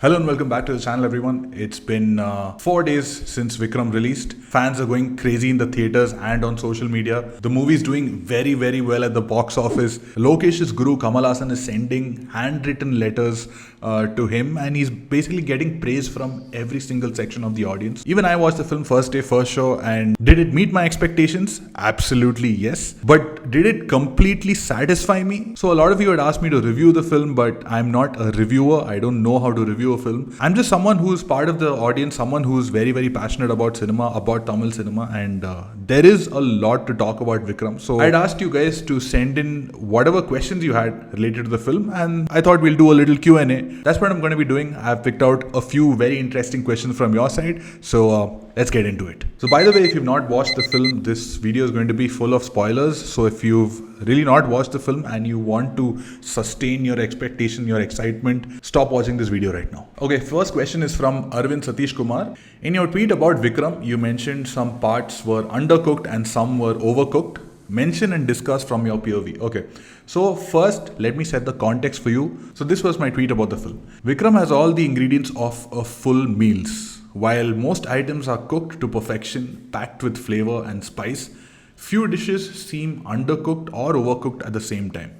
Hello and welcome back to the channel, everyone. It's been 4 days since Vikram released. Fans are going crazy in the theaters and on social media. The movie is doing very, very well at the box office. Lokesh's guru Kamal Haasan is sending handwritten letters to him, and he's basically getting praise from every single section of the audience. Even I watched the film first day, first show, and did it meet my expectations? Absolutely yes. But did it completely satisfy me? So a lot of you had asked me to review the film, but I'm not a reviewer. I don't know how to review a film. I'm just someone who's part of the audience, someone who's very, very passionate about cinema, about Tamil cinema, and there is a lot to talk about Vikram. So I'd asked you guys to send in whatever questions you had related to the film, and I thought we'll do a little Q&A. That's what I'm going to be doing. I've picked out a few very interesting questions from your side, so let's get into it. So by the way, if you've not watched the film, this video is going to be full of spoilers. So if you've really not watched the film and you want to sustain your expectation, your excitement, stop watching this video right now. Okay, first question is from Arvind Satish Kumar. In your tweet about Vikram, you mentioned some parts were undercooked and some were overcooked. Mention and discuss from your POV. Okay, so first let me set the context for you. So this was my tweet about the film. Vikram has all the ingredients of a full meals. While most items are cooked to perfection, packed with flavor and spice, few dishes seem undercooked or overcooked at the same time.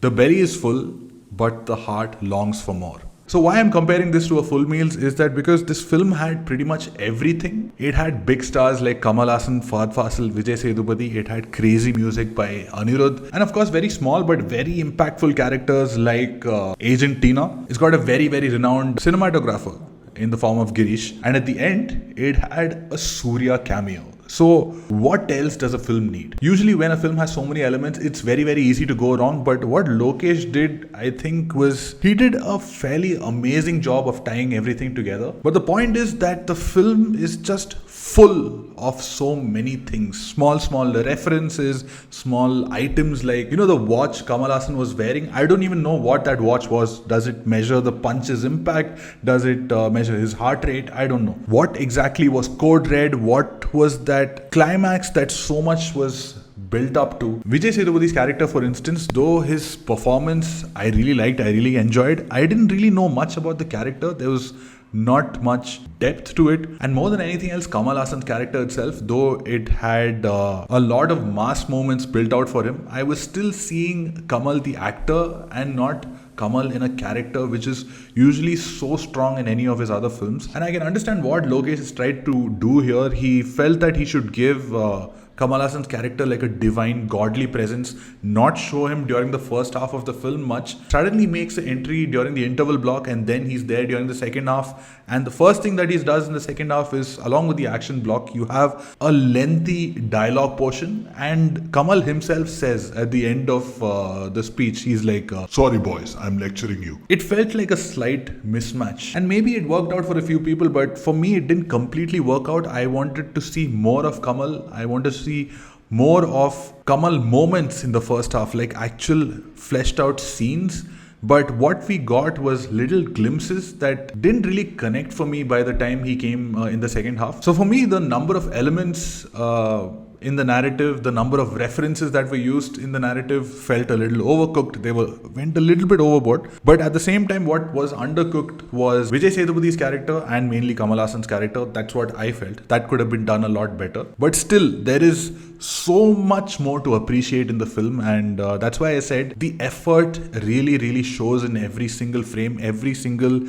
The belly is full, but the heart longs for more. So why I'm comparing this to a full meals is that because this film had pretty much everything. It had big stars like Kamal Haasan, Fahadh, Faasil, Vijay, Sethupathi. It had crazy music by Anirudh. And of course, very small but very impactful characters like Agent Dilli. It's got a very, very renowned cinematographer in the form of Girish. And at the end, it had a Suriya cameo. So what else does a film need? Usually when a film has so many elements, it's very, very easy to go wrong. But what Lokesh did, I think, was he did a fairly amazing job of tying everything together. But the point is that the film is just full of so many things. Small references, small items like, the watch Kamal Haasan was wearing. I don't even know what that watch was. Does it measure the punch's impact? Does it measure his heart rate? I don't know. What exactly was code red? What was that climax that so much was built up to? Vijay Sethupath's character, for instance, though his performance I really liked, I really enjoyed, I didn't really know much about the character. There was not much depth to it, and more than anything else, Kamal Haasan's character itself, though it had a lot of mass moments built out for him, I was still seeing Kamal the actor and not Kamal in a character which is usually so strong in any of his other films. And I can understand what Lokesh has tried to do here. He felt that he should give Kamal Haasan's character like a divine, godly presence, not show him during the first half of the film much. Suddenly makes an entry during the interval block, and then he's there during the second half. And the first thing that he does in the second half is, along with the action block, you have a lengthy dialogue portion. And Kamal himself says at the end of the speech, he's like, "Sorry boys, I'm lecturing you." It felt like a slight mismatch. And maybe it worked out for a few people, but for me, it didn't completely work out. I wanted to see more of Kamal. I wanted to see more of Kamal moments in the first half, like actual fleshed out scenes. But what we got was little glimpses that didn't really connect for me by the time he came in the second half. So for me, the number of elements in the narrative, the number of references that were used in the narrative felt a little overcooked. They went a little bit overboard. But at the same time, what was undercooked was Vijay Sethupath's character and mainly Kamal Haasan's character. That's what I felt. That could have been done a lot better. But still, there is so much more to appreciate in the film, and that's why I said the effort really, really shows in every single frame, every single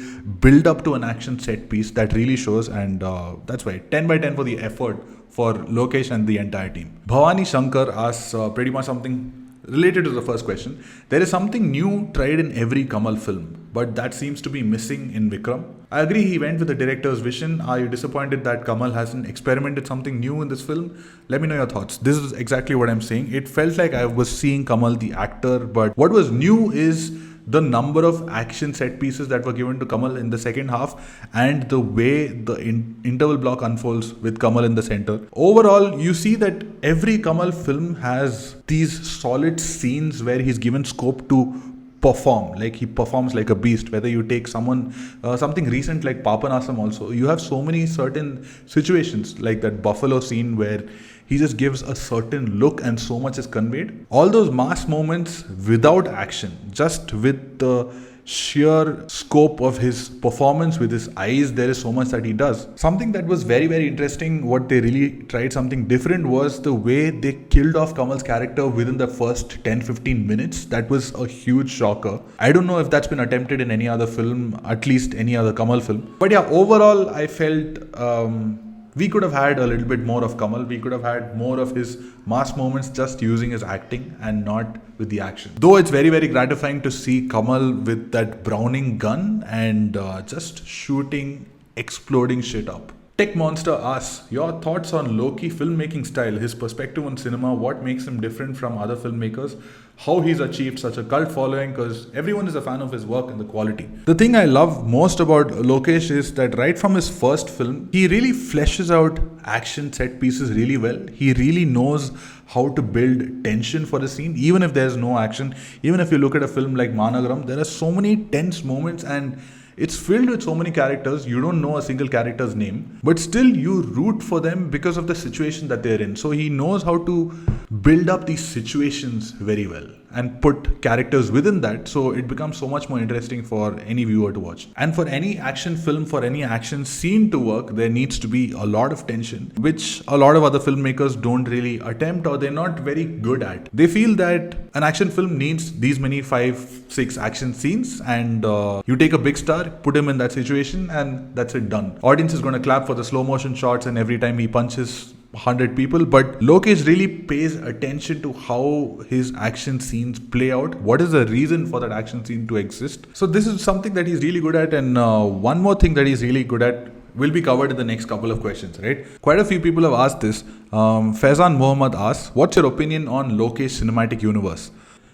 build up to an action set piece. That really shows, and that's why 10 by 10 for the effort for Lokesh and the entire team. Bhavani Shankar asks pretty much something related to the first question. There is something new tried in every Kamal film, but that seems to be missing in Vikram. I agree he went with the director's vision. Are you disappointed that Kamal hasn't experimented something new in this film? Let me know your thoughts. This is exactly what I'm saying. It felt like I was seeing Kamal the actor, but what was new is the number of action set pieces that were given to Kamal in the second half and the way the interval block unfolds with Kamal in the center. Overall, you see that every Kamal film has these solid scenes where he's given scope to perform, like he performs like a beast. Whether you take someone something recent like Papanasam also, you have so many certain situations like that buffalo scene where he just gives a certain look and so much is conveyed. All those mass moments without action, just with the sheer scope of his performance with his eyes, there is so much that he does. Something that was very, very interesting, what they really tried something different, was the way they killed off Kamal's character within the first 10-15 minutes. That was a huge shocker. I don't know if that's been attempted in any other film, at least any other Kamal film. But yeah, overall, I felt we could have had a little bit more of Kamal. We could have had more of his mass moments just using his acting and not with the action. Though it's very, very gratifying to see Kamal with that Browning gun and just shooting, exploding shit up. Tech Monster asks, your thoughts on Loki filmmaking style, his perspective on cinema, what makes him different from other filmmakers, how he's achieved such a cult following, because everyone is a fan of his work and the quality. The thing I love most about Lokesh is that right from his first film, he really fleshes out action set pieces really well. He really knows how to build tension for a scene, even if there's no action. Even if you look at a film like Managaram, there are so many tense moments and it's filled with so many characters, you don't know a single character's name, but still you root for them because of the situation that they're in. So he knows how to build up these situations very well and put characters within that, so it becomes so much more interesting for any viewer to watch. And for any action film, for any action scene to work, there needs to be a lot of tension, which a lot of other filmmakers don't really attempt, or they're not very good at. They feel that an action film needs these many 5-6 action scenes, and you take a big star, put him in that situation, and that's it, done. Audience is going to clap for the slow motion shots and every time he punches 100 people, but Lokesh really pays attention to how his action scenes play out. What is the reason for that action scene to exist? So this is something that he's really good at, and one more thing that he's really good at will be covered in the next couple of questions, right? Quite a few people have asked this. Faizan Mohammed asks, what's your opinion on Lokesh cinematic universe?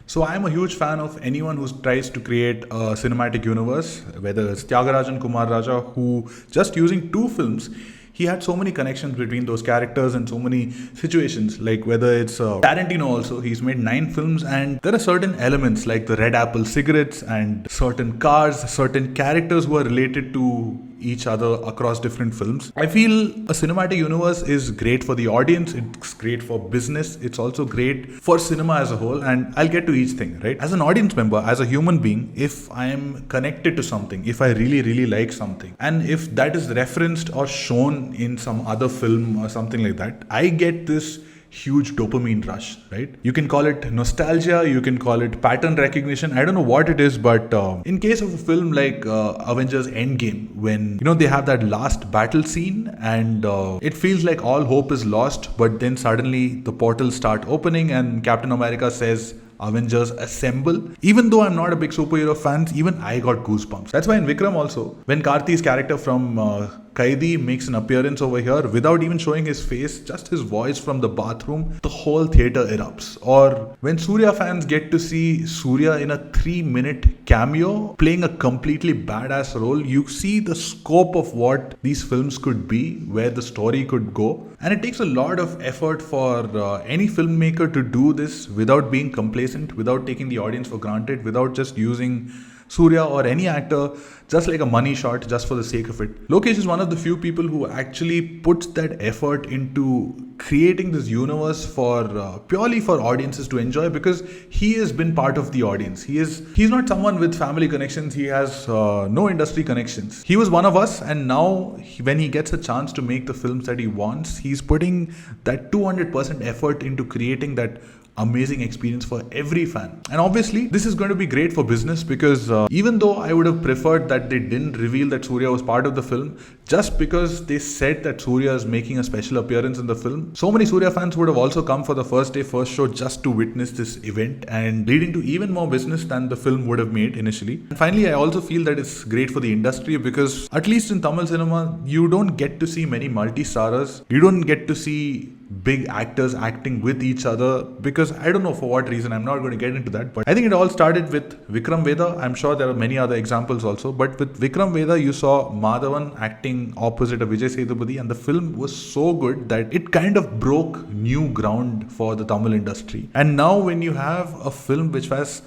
So I'm a huge fan of anyone who tries to create a cinematic universe, whether it's Tyagarajan Kumar Raja, who just using 2 films, he had so many connections between those characters and so many situations, like whether it's Tarantino also, he's made 9 films and there are certain elements like the Red Apple cigarettes and certain cars, certain characters who are related to each other across different films. I feel a cinematic universe is great for the audience, it's great for business, it's also great for cinema as a whole, and I'll get to each thing, right? As an audience member, as a human being, if I am connected to something, if I really, really like something, and if that is referenced or shown in some other film or something like that, I get this huge dopamine rush, right? You can call it nostalgia, you can call it pattern recognition, I don't know what it is, but in case of a film like Avengers Endgame, when they have that last battle scene and it feels like all hope is lost, but then suddenly the portals start opening and Captain America says, Avengers assemble. Even though I'm not a big superhero fan, even I got goosebumps. That's why in Vikram also, when Karti's character from Kaidi makes an appearance over here, without even showing his face, just his voice from the bathroom, the whole theater erupts. Or when Suriya fans get to see Suriya in a 3-minute cameo, playing a completely badass role, you see the scope of what these films could be, where the story could go. And it takes a lot of effort for any filmmaker to do this without being complacent, without taking the audience for granted, without just using Suriya or any actor just like a money shot just for the sake of it. Lokesh is one of the few people who actually puts that effort into creating this universe for purely for audiences to enjoy, because he has been part of the audience. He's not someone with family connections. He has no industry connections. He was one of us, and now when he gets a chance to make the films that he wants, he's putting that 200% effort into creating that amazing experience for every fan. And obviously this is going to be great for business, because even though I would have preferred that they didn't reveal that Suriya was part of the film, just because they said that Suriya is making a special appearance in the film, so many Suriya fans would have also come for the first day, first show just to witness this event, and leading to even more business than the film would have made initially. And finally, I also feel that it's great for the industry, because at least in Tamil cinema, you don't get to see many multi-starrers. You don't get to see big actors acting with each other, because I don't know for what reason, I'm not going to get into that, but I think it all started with Vikram Vedha. I'm sure there are many other examples also, but with Vikram Vedha you saw Madhavan acting opposite of Vijay Sethupathi, and the film was so good that it kind of broke new ground for the Tamil industry. And now when you have a film which has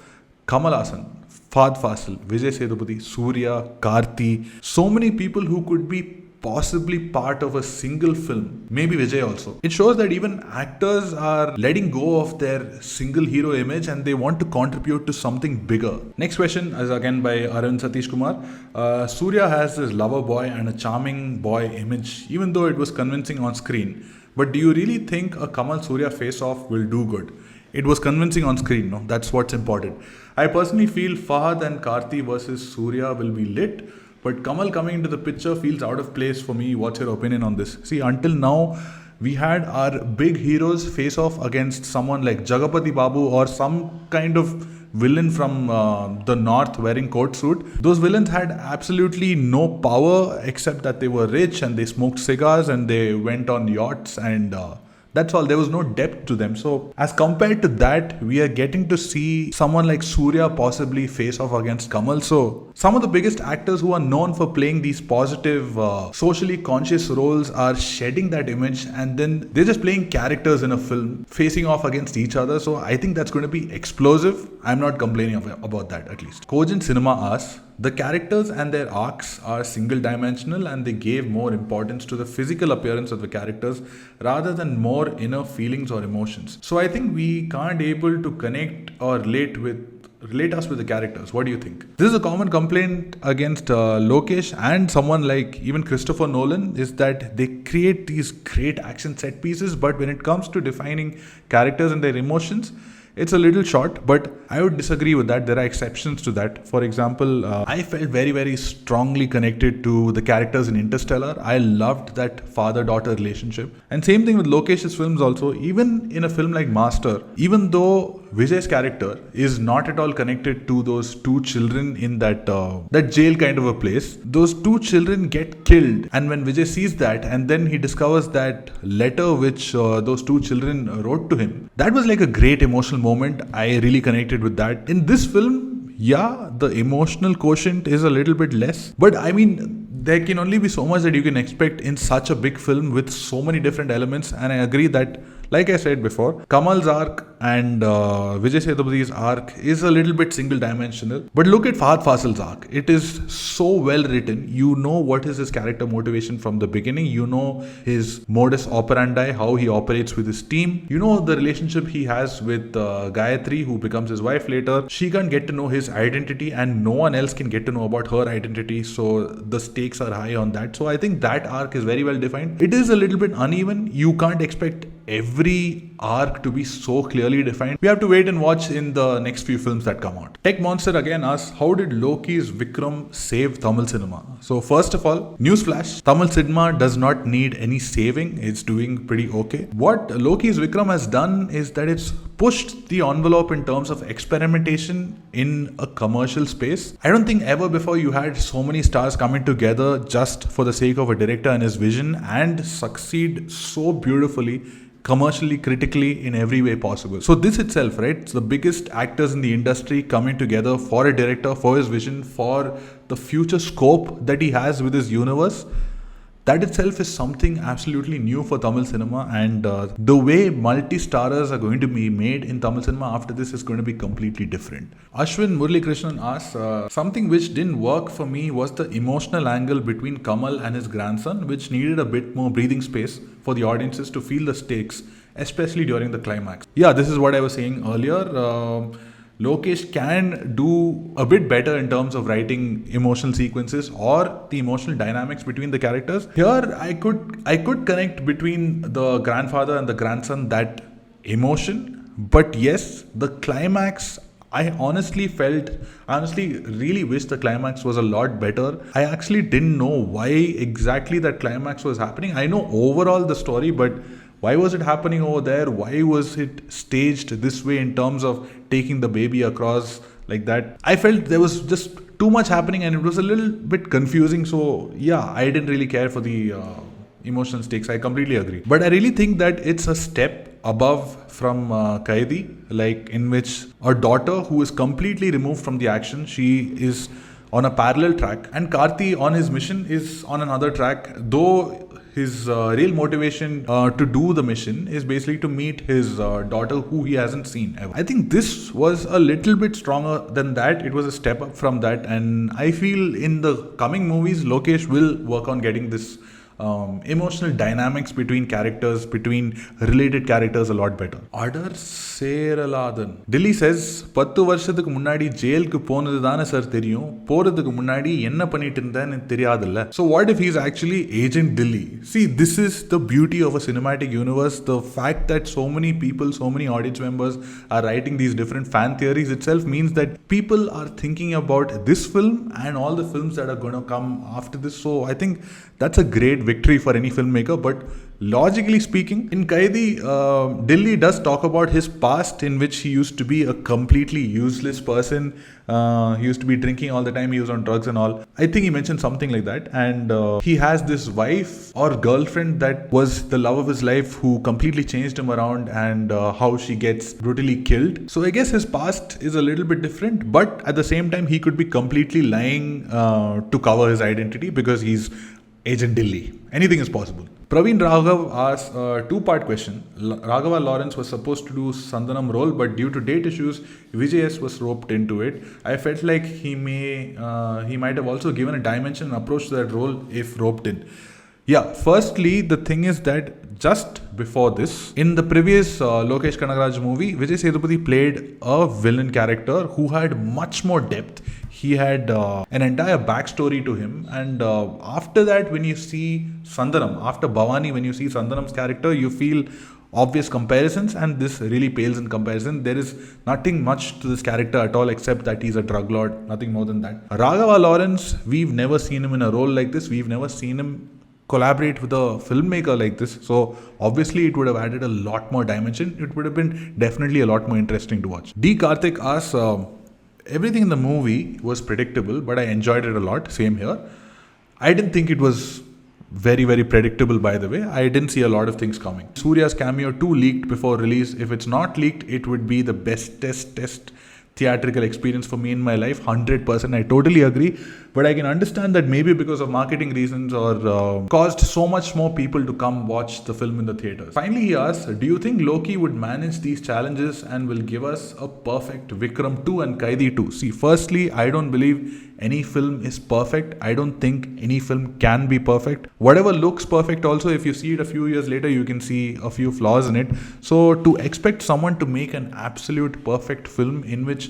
Kamal Haasan, Fahadh, Faasil, Vijay Sethupathi, Suriya, Karti, so many people who could be possibly part of a single film, maybe Vijay also. It shows that even actors are letting go of their single hero image and they want to contribute to something bigger. Next question is again by Arvind Satish Kumar. Suriya has this lover boy and a charming boy image, even though it was convincing on screen. But do you really think a Kamal Suriya face-off will do good? It was convincing on screen, no? That's what's important. I personally feel Fahadh and Karthi versus Suriya will be lit. But Kamal coming into the picture feels out of place for me. What's your opinion on this? See, until now, we had our big heroes face off against someone like Jagapati Babu or some kind of villain from the north wearing coat suit. Those villains had absolutely no power except that they were rich and they smoked cigars and they went on yachts and that's all. There was no depth to them. So as compared to that, we are getting to see someone like Suriya possibly face off against Kamal. So some of the biggest actors who are known for playing these positive, socially conscious roles are shedding that image and then they're just playing characters in a film facing off against each other. So I think that's going to be explosive. I'm not complaining about that at least. Cogent Cinema asks, the characters and their arcs are single dimensional and they gave more importance to the physical appearance of the characters rather than more inner feelings or emotions. So I think we can't able to connect or relate us with the characters. What do you think? This is a common complaint against Lokesh and someone like even Christopher Nolan is that they create these great action set pieces, but when it comes to defining characters and their emotions, it's a little short, but I would disagree with that. There are exceptions to that. For example, I felt very, very strongly connected to the characters in Interstellar. I loved that father-daughter relationship. And same thing with Lokesh's films also. Even in a film like Master, even though Vijay's character is not at all connected to those two children in that jail kind of a place, those two children get killed. And when Vijay sees that and then he discovers that letter which those two children wrote to him, that was like a great emotional moment. I really connected with that. In this film, yeah, the emotional quotient is a little bit less. But I mean, there can only be so much that you can expect in such a big film with so many different elements. And I agree that, like I said before, Kamal's arc and Vijay Sethupathi's arc is a little bit single dimensional. But look at Fahadh Faasil's arc. It is so well written. You know what is his character motivation from the beginning. You know his modus operandi, how he operates with his team. You know the relationship he has with Gayatri, who becomes his wife later. She can't get to know his identity and no one else can get to know about her identity. So the stakes are high on that. So I think that arc is very well defined. It is a little bit uneven. You can't expect every arc to be so clearly defined. We have to wait and watch in the next few films that come out. Tech Monster again asks, how did Loki's Vikram save Tamil cinema? So first of all, newsflash, Tamil cinema does not need any saving. It's doing pretty okay. What Loki's Vikram has done is that it's pushed the envelope in terms of experimentation in a commercial space. I don't think ever before you had so many stars coming together just for the sake of a director and his vision and succeed so beautifully commercially, critically, in every way possible. So this itself, right, it's the biggest actors in the industry coming together for a director, for his vision, for the future scope that he has with his universe. That itself is something absolutely new for Tamil cinema, and the way multi-starrers are going to be made in Tamil cinema after this is going to be completely different. Ashwin Murali Krishnan asks, something which didn't work for me was the emotional angle between Kamal and his grandson, which needed a bit more breathing space for the audiences to feel the stakes, especially during the climax. Yeah, this is what I was saying earlier. Lokesh can do a bit better in terms of writing emotional sequences or the emotional dynamics between the characters. Here, I could connect between the grandfather and the grandson, that emotion. But yes, the climax, I honestly really wish the climax was a lot better. I actually didn't know why exactly that climax was happening. I know overall the story, but why was it happening over there? Why was it staged this way in terms of taking the baby across like that? I felt there was just too much happening and it was a little bit confusing. So yeah, I didn't really care for the emotional stakes. I completely agree. But I really think that it's a step above from Kaidi, like in which a daughter who is completely removed from the action, she is on a parallel track, and Karthi on his mission is on another track, though his real motivation to do the mission is basically to meet his daughter who he hasn't seen ever. I think this was a little bit stronger than that. It was a step up from that, and I feel in the coming movies Lokesh will work on getting this emotional dynamics between characters, between related characters a lot better. Adar Seraladan. Dilli says, 10 வருஷத்துக்கு முன்னாடி ஜெயிலுக்கு போனது தானே sir தெரியும், போறதுக்கு முன்னாடி என்ன பண்ணிட்டு இருந்தேன்னு தெரியாதுல்ல. So what if he's actually Agent Dilli? See, this is the beauty of a cinematic universe. The fact that so many people, so many audience members are writing these different fan theories itself means that people are thinking about this film and all the films that are going to come after this. So I think that's a great victory for any filmmaker. But logically speaking, in Kaidi, Dilli does talk about his past in which he used to be a completely useless person. He used to be drinking all the time, he was on drugs and all. I think he mentioned something like that. And he has this wife or girlfriend that was the love of his life who completely changed him around, and how she gets brutally killed. So I guess his past is a little bit different, but at the same time he could be completely lying to cover his identity because he's Agent Dilli. Anything is possible. Praveen Raghav asks a two-part question. Raghava Lawrence was supposed to do Sandhanam role, but due to date issues, Vijay was roped into it. I felt like he might have also given a dimension and approach to that role if roped in. Yeah, firstly, the thing is that just before this, in the previous Lokesh Kanagaraj movie, Vijay Sethupathi played a villain character who had much more depth. He had an entire backstory to him, and after that, when you see Sandhanam, after Bhavani, when you see Sandhanam's character, you feel obvious comparisons, and this really pales in comparison. There is nothing much to this character at all except that he's a drug lord, nothing more than that. Raghava Lawrence, we've never seen him in a role like this. We've never seen him collaborate with a filmmaker like this, so obviously it would have added a lot more dimension. It would have been definitely a lot more interesting to watch. D. Karthik asks, everything in the movie was predictable, but I enjoyed it a lot. Same here. I didn't think it was very, very predictable, by the way. I didn't see a lot of things coming. Suriya's cameo too leaked before release. If it's not leaked, it would be the best theatrical experience for me in my life. 100%. I totally agree. But I can understand that maybe because of marketing reasons or caused so much more people to come watch the film in the theaters. Finally, he asks, do you think Loki would manage these challenges and will give us a perfect Vikram 2 and Kaidi 2? See, firstly, I don't believe any film is perfect. I don't think any film can be perfect. Whatever looks perfect also, if you see it a few years later, you can see a few flaws in it. So to expect someone to make an absolute perfect film in which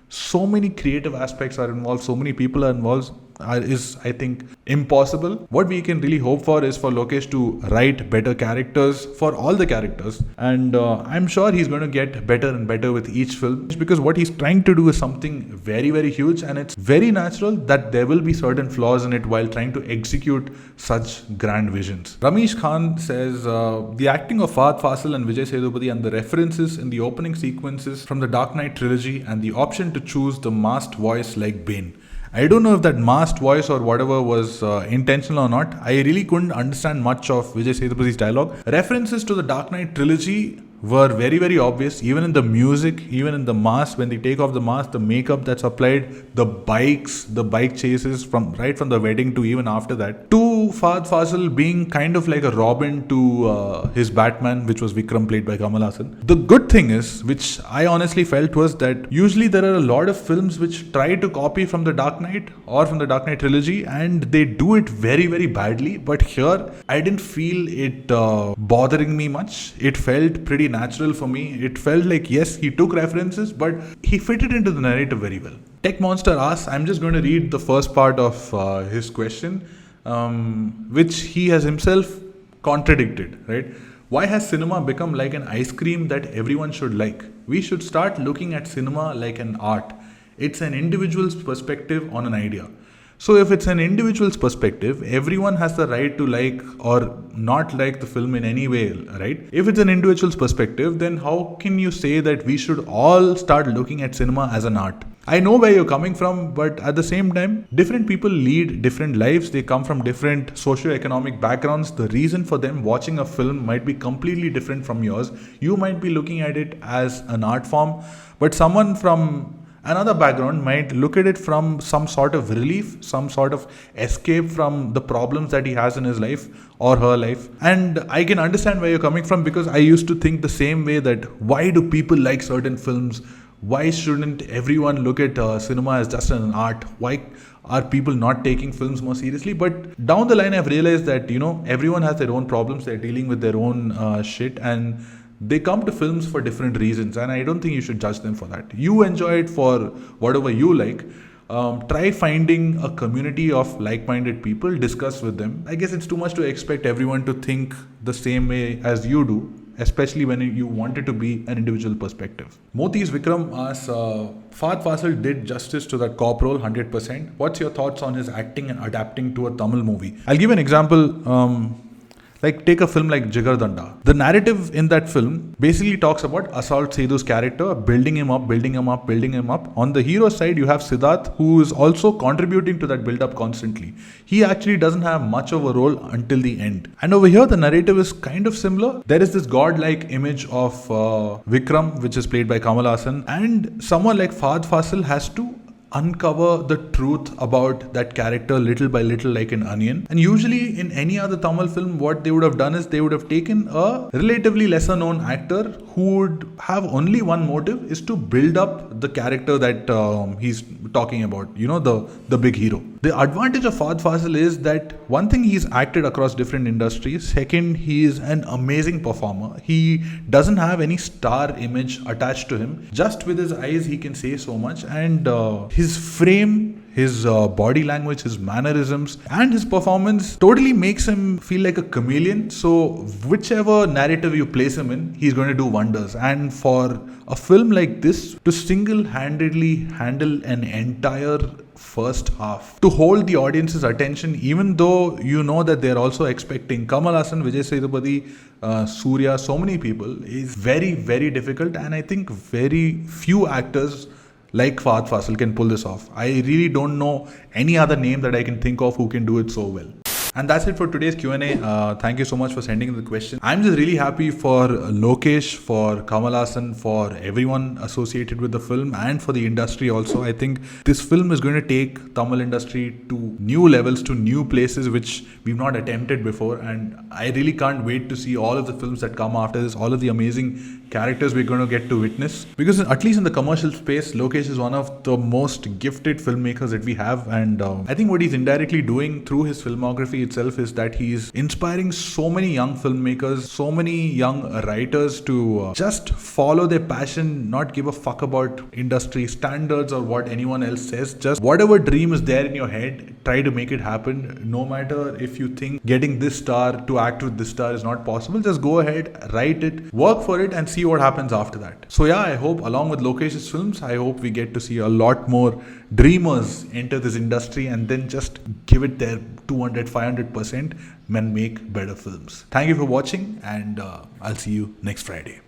so many creative aspects are involved, so many people are involved, is, I think, impossible. What we can really hope for is for Lokesh to write better characters for all the characters, and I'm sure he's going to get better and better with each film, because what he's trying to do is something very, very huge, and it's very natural that there will be certain flaws in it while trying to execute such grand visions. Ramesh Khan says, the acting of Fahadh, Faasil and Vijay Sethupathi and the references in the opening sequences from the Dark Knight trilogy and the option to choose the masked voice like Bane. I don't know if that masked voice or whatever was intentional or not. I really couldn't understand much of Vijay Sethupathi's dialogue. References to the Dark Knight trilogy were very, very obvious. Even in the music, even in the mask, when they take off the mask, the makeup that's applied, the bike chases from the wedding to even after that. To Fahadh Faasil being kind of like a Robin to his Batman, which was Vikram, played by Kamal Haasan. The good thing is, which I honestly felt, was that usually there are a lot of films which try to copy from the Dark Knight or from the Dark Knight trilogy, and they do it very, very badly. But here, I didn't feel it bothering me much. It felt pretty natural for me. It felt like, yes, he took references, but he fitted into the narrative very well. Tech Monster asks, I'm just going to read the first part of his question, which he has himself contradicted, right? Why has cinema become like an ice cream that everyone should like? We should start looking at cinema like an art. It's an individual's perspective on an idea. So if it's an individual's perspective, everyone has the right to like or not like the film in any way, right? If it's an individual's perspective, then how can you say that we should all start looking at cinema as an art? I know where you're coming from, but at the same time, different people lead different lives. They come from different socio-economic backgrounds. The reason for them watching a film might be completely different from yours. You might be looking at it as an art form, but someone from another background might look at it from some sort of relief, some sort of escape from the problems that he has in his life or her life. And I can understand where you're coming from, because I used to think the same way, that why do people like certain films? Why shouldn't everyone look at cinema as just an art? Why are people not taking films more seriously? But down the line, I've realized that, everyone has their own problems. They're dealing with their own shit, and they come to films for different reasons. And I don't think you should judge them for that. You enjoy it for whatever you like. Try finding a community of like-minded people, discuss with them. I guess it's too much to expect everyone to think the same way as you do, especially when you want it to be an individual perspective. Moti's Vikram asks, Fahadh Faasil did justice to that cop role 100%. What's your thoughts on his acting and adapting to a Tamil movie? I'll give an example. Like, take a film like Jigar Danda. The narrative in that film basically talks about Assault Sethu's character, building him up. On the hero side, you have Siddharth, who is also contributing to that build-up constantly. He actually doesn't have much of a role until the end. And over here, the narrative is kind of similar. There is this godlike image of Vikram, which is played by Kamal Haasan, and someone like Fahadh Faasil has to uncover the truth about that character little by little, like an onion. And usually in any other Tamil film, what they would have done is they would have taken a relatively lesser known actor who would have only one motive, is to build up the character that he's talking about, the big hero. The advantage of Fahadh Faasil is that, one thing, he's acted across different industries. Second, he is an amazing performer. He doesn't have any star image attached to him. Just with his eyes, he can say so much. And his frame, his body language, his mannerisms, and his performance totally makes him feel like a chameleon. So whichever narrative you place him in, he's going to do wonders. And for a film like this to single-handedly handle an entire first half, to hold the audience's attention, even though you know that they're also expecting Kamal Haasan, Vijay, Sethupathi, Suriya, so many people, is very, very difficult. And I think very few actors like Fahadh Faasil can pull this off. I really don't know any other name that I can think of who can do it so well. And that's it for today's Q&A. Thank you so much for sending in the question. I'm just really happy for Lokesh, for Kamal Haasan, for everyone associated with the film, and for the industry also. I think this film is going to take Tamil industry to new levels, to new places which we've not attempted before. And I really can't wait to see all of the films that come after this, all of the amazing characters we're going to get to witness. Because at least in the commercial space, Lokesh is one of the most gifted filmmakers that we have. And I think what he's indirectly doing through his filmography itself is that he's inspiring so many young filmmakers, so many young writers to just follow their passion, not give a fuck about industry standards or what anyone else says. Just whatever dream is there in your head, try to make it happen. No matter if you think getting this star to act with this star is not possible, just go ahead, write it, work for it, and see what happens after that. So yeah, I hope along with Lokesh's films, I hope we get to see a lot more dreamers enter this industry and then just give it their 200-500% and make better films. Thank you for watching, and I'll see you next Friday.